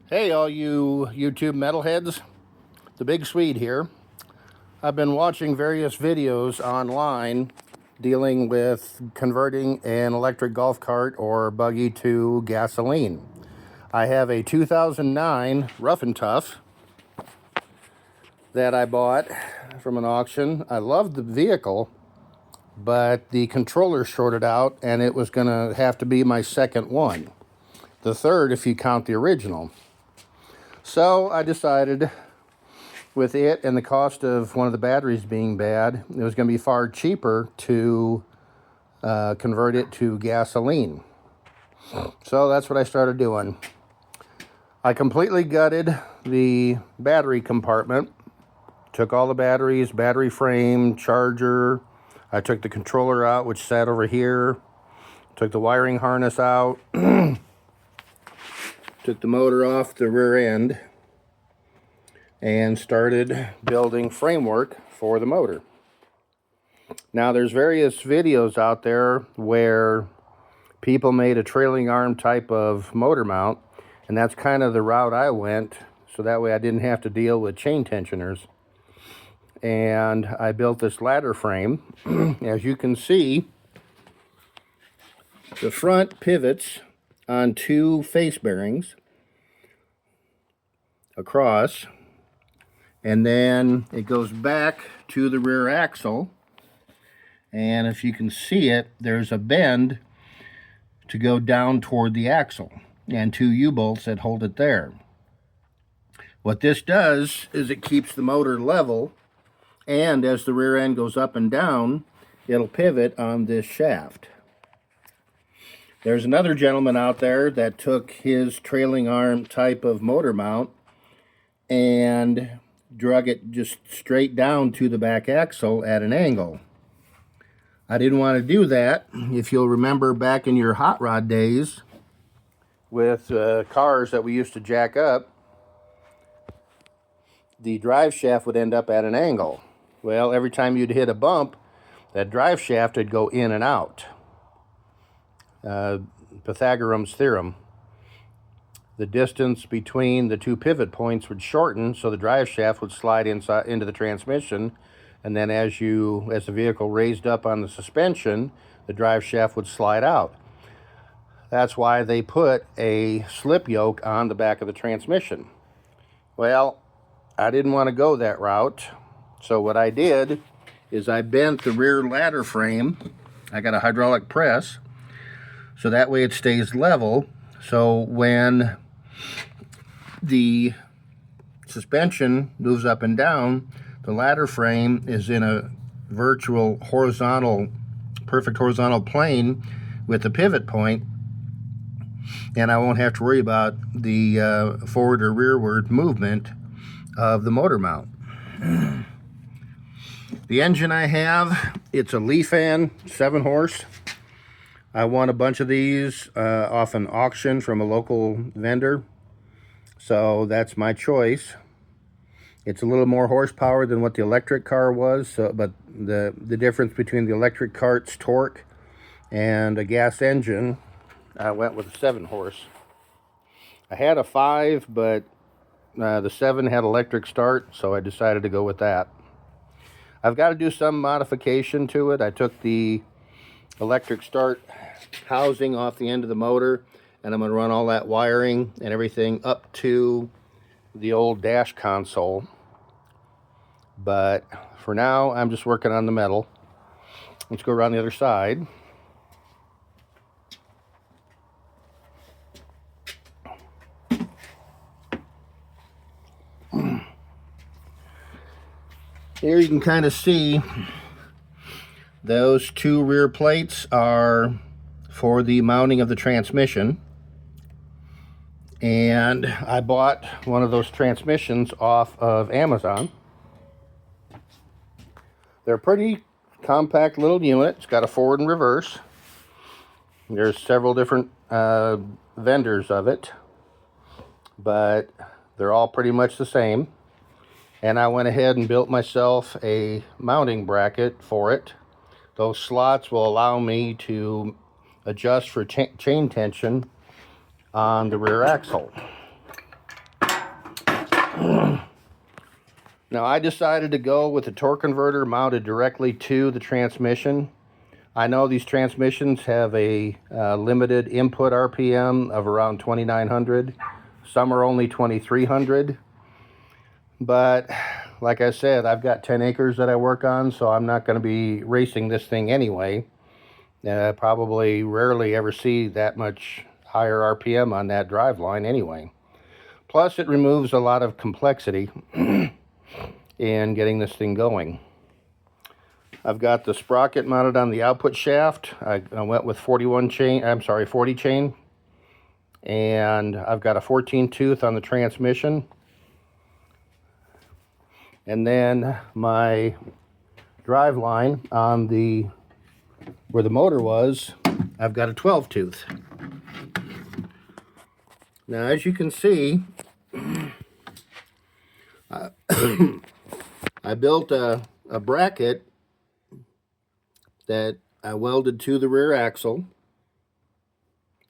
Hey, all you YouTube metalheads, the Big Swede here. I've been watching various videos online dealing with converting an electric golf cart or buggy to gasoline. I have a 2009 Ruff and Tuff that I bought from an auction. I loved the vehicle, but the controller shorted out and it was going to have to be my second one. The third if you count the original. So I decided, with it and the cost of one of the batteries being bad, it was going to be far cheaper to convert it to gasoline. So that's what I started doing. I completely gutted the battery compartment, took all the batteries, battery frame, charger. I took the controller out, which sat over here, took the wiring harness out, took the motor off the rear end, and started building framework for the motor. Now there's various videos out there where people made a trailing arm type of motor mount, and that's kind of the route I went, so that way I didn't have to deal with chain tensioners. And I built this ladder frame. As you can see, the front pivots on two face bearings across, and then it goes back to the rear axle, and if you can see it, there's a bend to go down toward the axle and two U-bolts that hold it there. What this does is it keeps the motor level, and as the rear end goes up and down, it'll pivot on this shaft. There's another gentleman out there that took his trailing arm type of motor mount and drug it just straight down to the back axle at an angle. I didn't want to do that. If you'll remember back in your hot rod days with cars that we used to jack up, the drive shaft would end up at an angle. Well, every time you'd hit a bump, that drive shaft would go in and out. Pythagorean's theorem. The distance between the two pivot points would shorten, so the drive shaft would slide inside into the transmission, and then as the vehicle raised up on the suspension, the drive shaft would slide out. That's why they put a slip yoke on the back of the transmission. Well, I didn't want to go that route, so what I did is I bent the rear ladder frame. I got a hydraulic press, so that way it stays level. So when the suspension moves up and down, the ladder frame is in a virtual horizontal, perfect horizontal plane with the pivot point, and I won't have to worry about the forward or rearward movement of the motor mount. The engine I have, it's a Leafan 7-horse. I won a bunch of these off an auction from a local vendor, so that's my choice. It's a little more horsepower than what the electric car was, but the difference between the electric cart's torque and a gas engine, I went with a 7-horse. I had a 5, but the 7 had electric start, so I decided to go with that. I've got to do some modification to it. I took the electric start housing off the end of the motor, and I'm going to run all that wiring and everything up to the old dash console. But for now, I'm just working on the metal. Let's go around the other side. Here you can kind of see those two rear plates are for the mounting of the transmission, and I bought one of those transmissions off of Amazon. They're a pretty compact little unit. It's got a forward and reverse. There's several different vendors of it, but they're all pretty much the same. And I went ahead and built myself a mounting bracket for it. Those slots will allow me to adjust for chain tension on the rear axle. Now I decided to go with a torque converter mounted directly to the transmission. I know these transmissions have a limited input RPM of around 2,900. Some are only 2,300. But like I said, I've got 10 acres that I work on, so I'm not going to be racing this thing anyway. Probably rarely ever see that much higher RPM on that drive line anyway. Plus, it removes a lot of complexity in getting this thing going. I've got the sprocket mounted on the output shaft. I went with 40 chain. And I've got a 14 tooth on the transmission. And then my drive line on where the motor was, I've got a 12 tooth. Now, as you can see, I built a bracket that I welded to the rear axle.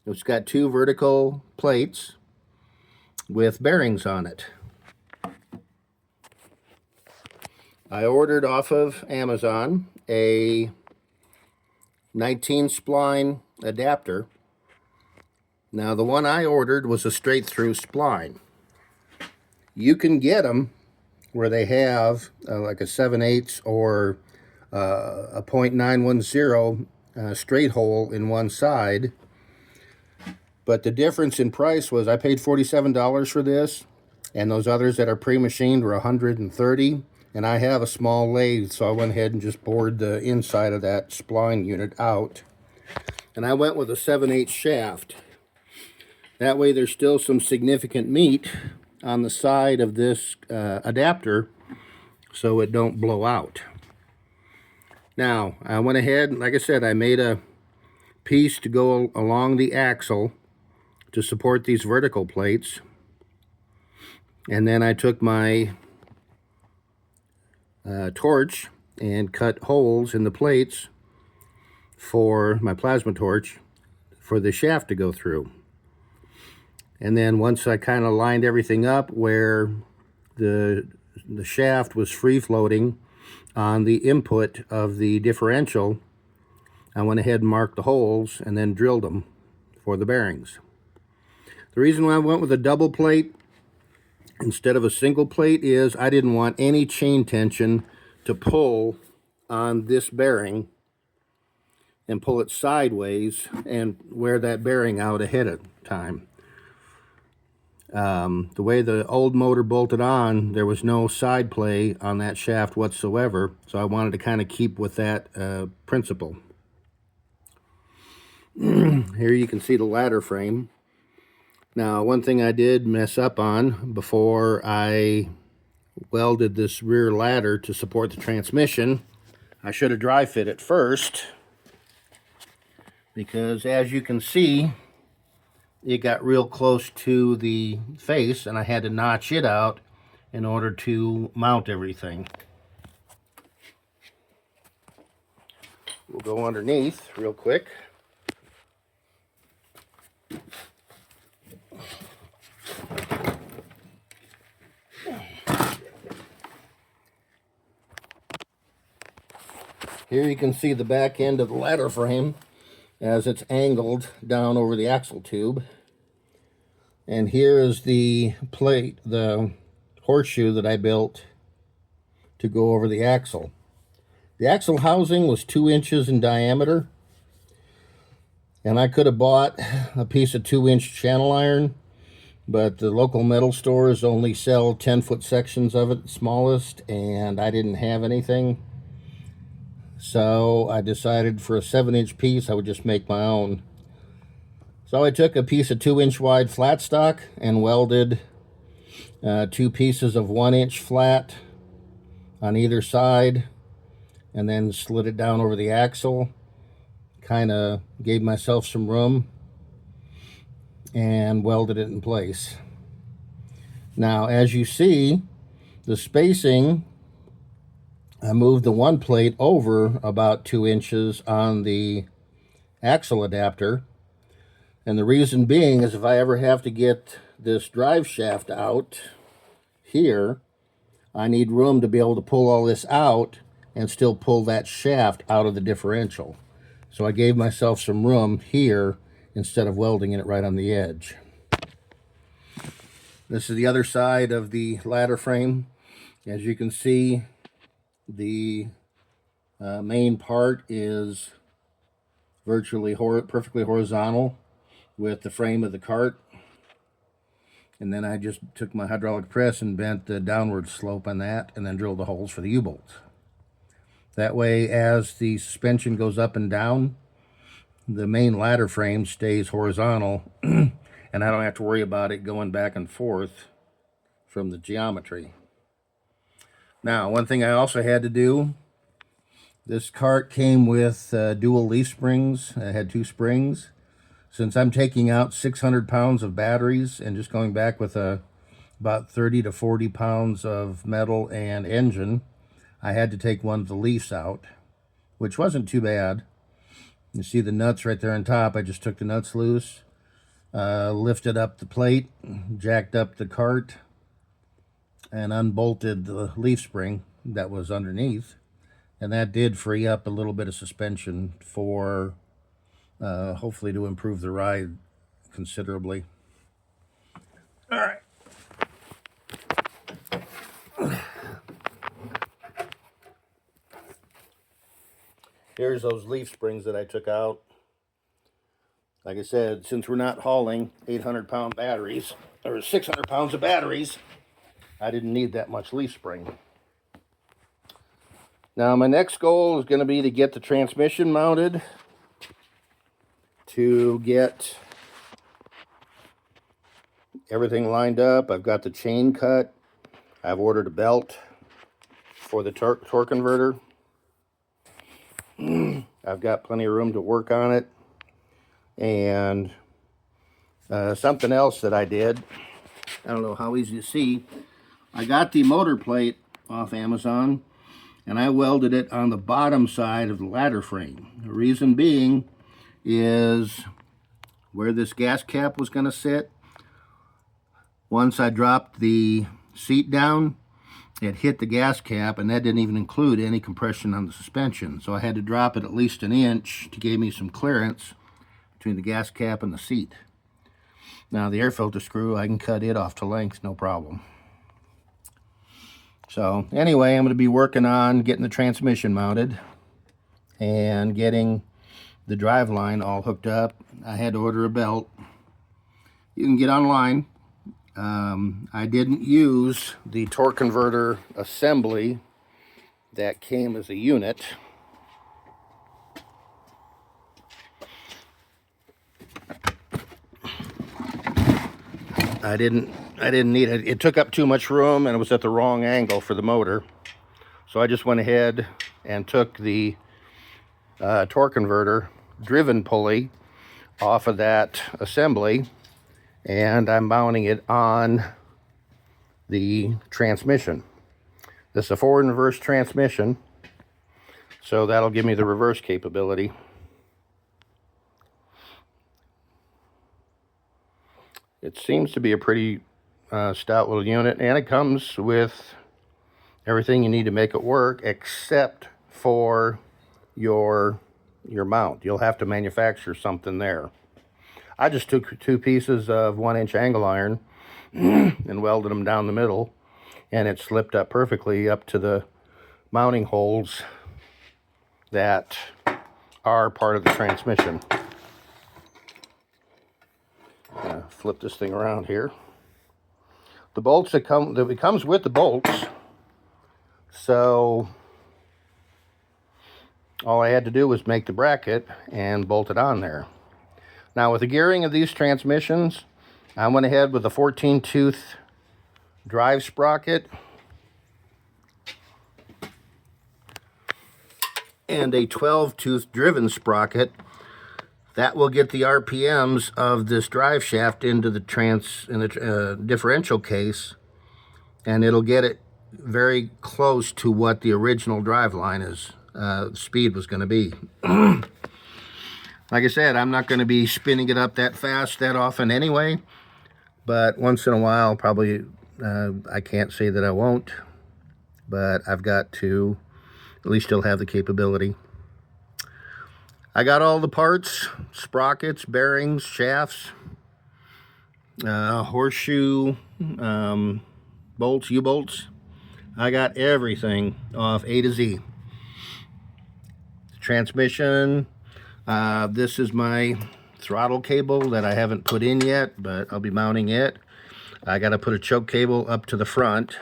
It's got 2 vertical plates with bearings on it. I ordered off of Amazon a 19 spline adapter. Now, the one I ordered was a straight through spline. You can get them where they have like a 7/8 or a .910 straight hole in one side. But the difference in price was I paid $47 for this, and those others that are pre-machined were $130. And I have a small lathe, so I went ahead and just bored the inside of that spline unit out. And I went with a 7/8 shaft. That way there's still some significant meat on the side of this adapter so it don't blow out. Now, I went ahead, like I said, I made a piece to go along the axle to support these vertical plates. And then I took my torch and cut holes in the plates for my plasma torch for the shaft to go through. And then once I kind of lined everything up where the shaft was free floating on the input of the differential, I went ahead and marked the holes and then drilled them for the bearings. The reason why I went with a double plate instead of a single plate is I didn't want any chain tension to pull on this bearing and pull it sideways and wear that bearing out ahead of time. The way the old motor bolted on, there was no side play on that shaft whatsoever, so I wanted to kind of keep with that principle. Here you can see the ladder frame. Now, one thing I did mess up on before I welded this rear ladder to support the transmission, I should have dry fit it first, because as you can see, it got real close to the face and I had to notch it out in order to mount everything. We'll go underneath real quick. Here you can see the back end of the ladder frame as it's angled down over the axle tube. And here is the plate, the horseshoe that I built to go over the axle. The axle housing was 2 inches in diameter, and I could have bought a piece of 2-inch channel iron, but the local metal stores only sell 10-foot sections of it, smallest, and I didn't have anything. So I decided for a 7-inch piece, I would just make my own. So I took a piece of 2-inch wide flat stock and welded 2 pieces of 1-inch flat on either side, and then slid it down over the axle. Kind of gave myself some room and welded it in place. Now, as you see, the spacing, I moved the one plate over about 2 inches on the axle adapter. And the reason being is if I ever have to get this drive shaft out here, I need room to be able to pull all this out and still pull that shaft out of the differential. So I gave myself some room here instead of welding it right on the edge. This is the other side of the ladder frame. As you can see, the main part is virtually perfectly horizontal with the frame of the cart. And then I just took my hydraulic press and bent the downward slope on that and then drilled the holes for the U-bolts. That way, as the suspension goes up and down, the main ladder frame stays horizontal and I don't have to worry about it going back and forth from the geometry. Now, one thing I also had to do, this cart came with dual leaf springs. I had 2 springs. Since I'm taking out 600 pounds of batteries and just going back with about 30 to 40 pounds of metal and engine, I had to take one of the leaves out, which wasn't too bad. You see the nuts right there on top. I just took the nuts loose, lifted up the plate, jacked up the cart, and unbolted the leaf spring that was underneath. And that did free up a little bit of suspension for hopefully to improve the ride considerably. All right. Here's those leaf springs that I took out. Like I said, since we're not hauling 800-pound batteries, or 600 pounds of batteries, I didn't need that much leaf spring. Now my next goal is going to be to get the transmission mounted, to get everything lined up. I've got the chain cut. I've ordered a belt for the torque converter. I've got plenty of room to work on it. And something else that I did, I don't know how easy to see, I got the motor plate off Amazon and I welded it on the bottom side of the ladder frame. The reason being is where this gas cap was going to sit. Once I dropped the seat down, it hit the gas cap, and that didn't even include any compression on the suspension. So I had to drop it at least an inch to give me some clearance between the gas cap and the seat. Now the air filter screw, I can cut it off to length, no problem. So anyway, I'm going to be working on getting the transmission mounted and getting the drive line all hooked up. I had to order a belt. You can get online. I didn't use the torque converter assembly that came as a unit. I didn't need it. It took up too much room and it was at the wrong angle for the motor. So I just went ahead and took the torque converter driven pulley off of that assembly, and I'm mounting it on the transmission. This is a forward and reverse transmission, so that'll give me the reverse capability. It seems to be a pretty stout little unit, and it comes with everything you need to make it work except for your mount. You'll have to manufacture something there. I just took 2 pieces of 1-inch angle iron and welded them down the middle, and it slipped up perfectly up to the mounting holes that are part of the transmission. Flip this thing around here. The bolts it comes with the bolts, so all I had to do was make the bracket and bolt it on there. Now with the gearing of these transmissions, I went ahead with a 14-tooth drive sprocket and a 12-tooth driven sprocket. That will get the RPMs of this drive shaft into the differential case, and it'll get it very close to what the original drive line speed was going to be. Like I said, I'm not going to be spinning it up that fast that often anyway, but once in a while, probably, I can't say that I won't, but I've got to at least still have the capability. I got all the parts, sprockets, bearings, shafts, horseshoe, bolts, U-bolts. I got everything off A to Z. Transmission, this is my throttle cable that I haven't put in yet, but I'll be mounting it. I got to put a choke cable up to the front,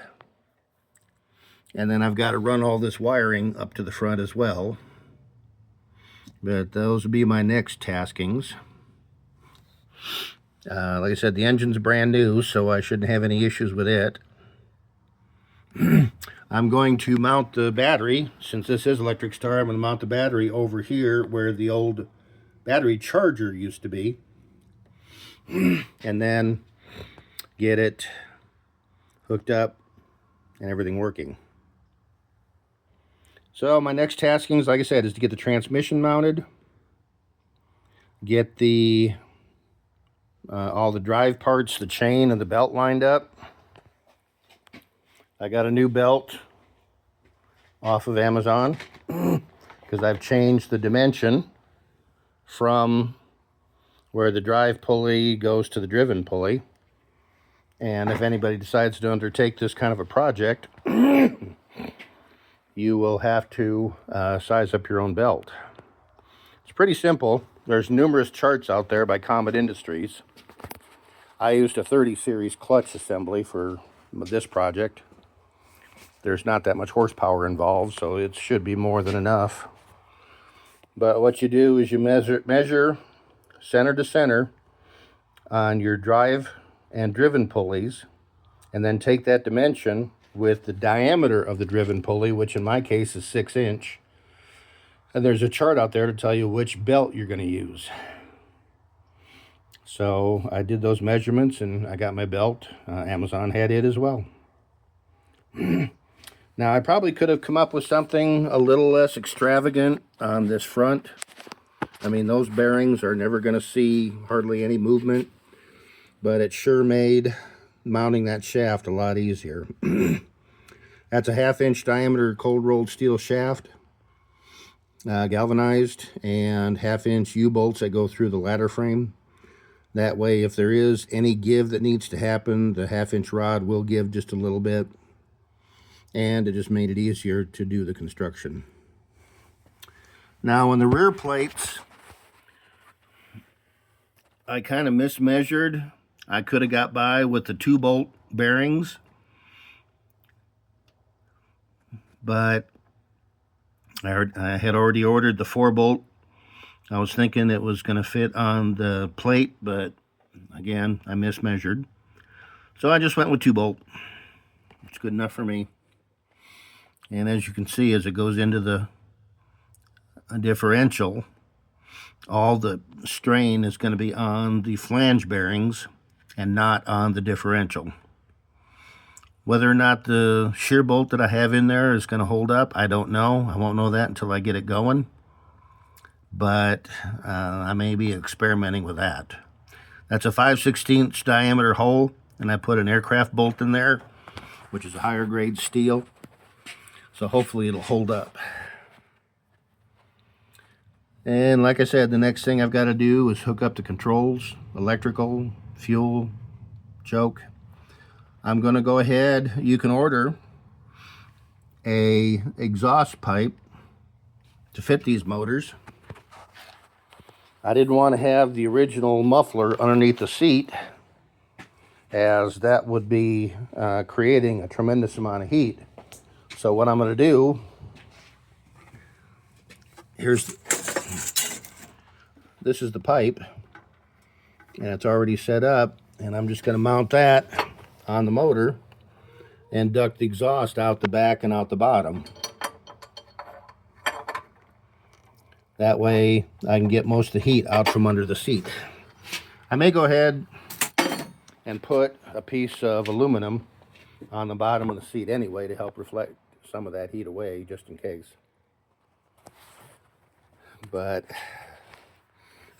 and then I've got to run all this wiring up to the front as well. But those will be my next taskings. Like I said, the engine's brand new, so I shouldn't have any issues with it. I'm going to mount the battery. Since this is electric star, I'm going to mount the battery over here where the old battery charger used to be. And then get it hooked up and everything working. So my next taskings, like I said, is to get the transmission mounted, get the all the drive parts, the chain and the belt lined up. I got a new belt off of Amazon because I've changed the dimension from where the drive pulley goes to the driven pulley. And if anybody decides to undertake this kind of a project, you will have to size up your own belt. It's pretty simple. There's numerous charts out there by Comet Industries. I used a 30 series clutch assembly for this project. There's not that much horsepower involved, so it should be more than enough. But what you do is you measure center to center on your drive and driven pulleys, and then take that dimension with the diameter of the driven pulley, which in my case is 6 inch. And there's a chart out there to tell you which belt you're going to use. So I did those measurements and I got my belt. Amazon had it as well. Now I probably could have come up with something a little less extravagant on this front. I mean, those bearings are never going to see hardly any movement, but it sure made mounting that shaft a lot easier. That's a 1/2 inch diameter cold rolled steel shaft, galvanized, and 1/2 inch U-bolts that go through the ladder frame. That way, if there is any give that needs to happen, the 1/2 inch rod will give just a little bit, and it just made it easier to do the construction. Now on the rear plates, I kind of mismeasured. I could have got by with the 2-bolt bearings, but I had already ordered the 4-bolt. I was thinking it was going to fit on the plate, but again, I mismeasured. So I just went with 2-bolt. It's good enough for me. And as you can see, as it goes into the differential, all the strain is going to be on the flange bearings and not on the differential. Whether or not the shear bolt that I have in there is going to hold up, I don't know. I won't know that until I get it going. But I may be experimenting with that. That's a 5/16 diameter hole, and I put an aircraft bolt in there, which is a higher grade steel. So hopefully it'll hold up. And like I said, the next thing I've got to do is hook up the controls, electrical, fuel, choke. I'm going to go ahead. You can order a exhaust pipe to fit these motors. I didn't want to have the original muffler underneath the seat, as that would be creating a tremendous amount of heat. So what I'm going to do, this is the pipe, and it's already set up, and I'm just going to mount that on the motor and duct the exhaust out the back and out the bottom. That way I can get most of the heat out from under the seat. I may go ahead and put a piece of aluminum on the bottom of the seat anyway to help reflect some of that heat away, just in case. But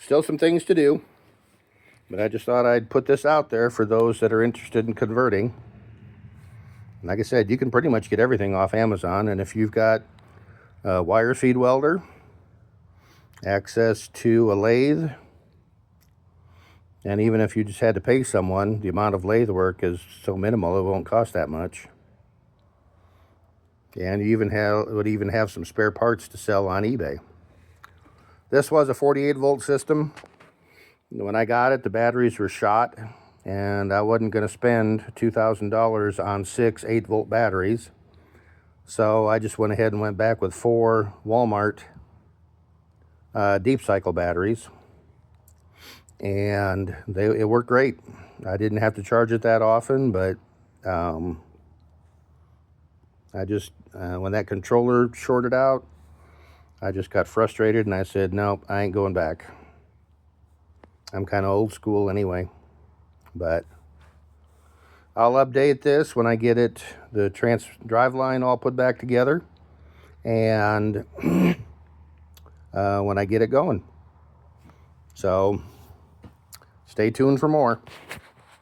Still some things to do, but I just thought I'd put this out there for those that are interested in converting. Like I said, you can pretty much get everything off Amazon, and if you've got a wire feed welder, access to a lathe, and even if you just had to pay someone, the amount of lathe work is so minimal it won't cost that much. And you would even have some spare parts to sell on eBay. This was a 48 volt system. When I got it, the batteries were shot, and I wasn't going to spend $2,000 on 6 8 volt batteries. So I just went ahead and went back with 4 Walmart deep cycle batteries, and it worked great. I didn't have to charge it that often, but I just when that controller shorted out, I just got frustrated and I said, nope, I ain't going back. I'm kind of old school anyway, but I'll update this when I get it, the drive line all put back together, and when I get it going. So stay tuned for more.